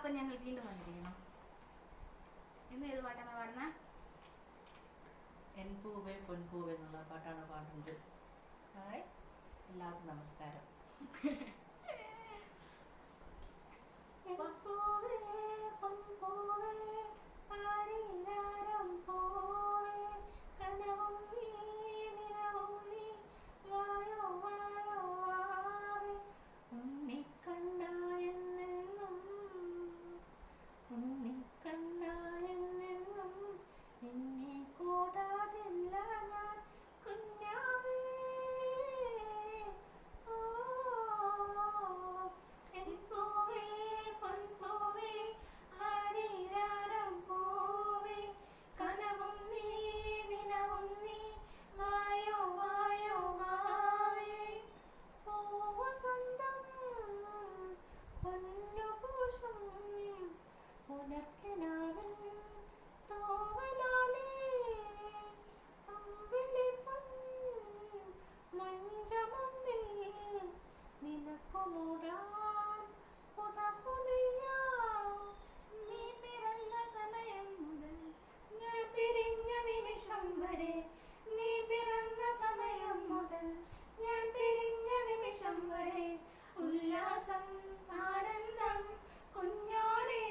അപ്പം ഞങ്ങൾ വീണ്ടും വന്നിരിക്കണം. ഇന്ന് ഏത് പാട്ടാണ് പാടുന്നത്? എൻ പൂവേ പൊൻപൂവേ എന്നുള്ള പാട്ടാണ് പാടുന്നത്. ഹായ്, എല്ലാവർക്കും നമസ്കാരം. ഉല്ലാസം ആനന്ദം കുഞ്ഞോനേ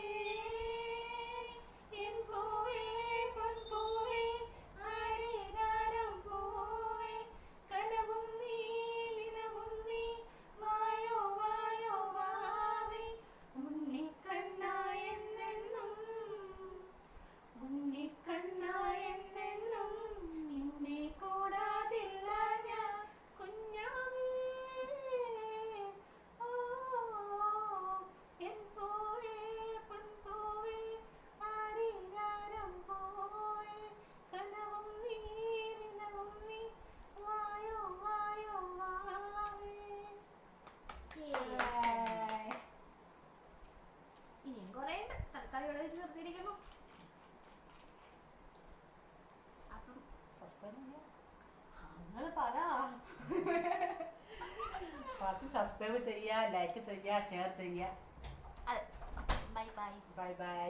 എൻ പൂവേ പൊൻപൂവേ ആരീരാരം പൂവേ കനവും നീ നിലവും നീ വായോ വായോ വാവേ ഉണ്ണിക്കണ്ണായെന്നെന്നും ഉണ്ണിക്കണ്ണായെന്നെന്നും നിന്നെ കൂടാതില്ല ഞാൻ കുഞ്ഞാവേ എൻ പൂവേ പൊൻപൂവേ ആരീരാരം പൂവേ കനവും നീ നിലവും നീ വായോ വായോ വാവേ. ഇനിയും കുറേ ഉണ്ട്, തൽക്കാലം ഇവിടെ വെച്ച് നിർത്തിയിരിക്കുന്നു. അപ്പം സബ്സ്ക്രൈബ് ചെയ്യുക, ലൈക്ക് ചെയ്യുക, ഷെയർ ചെയ്യുക. Bye bye. Bye bye.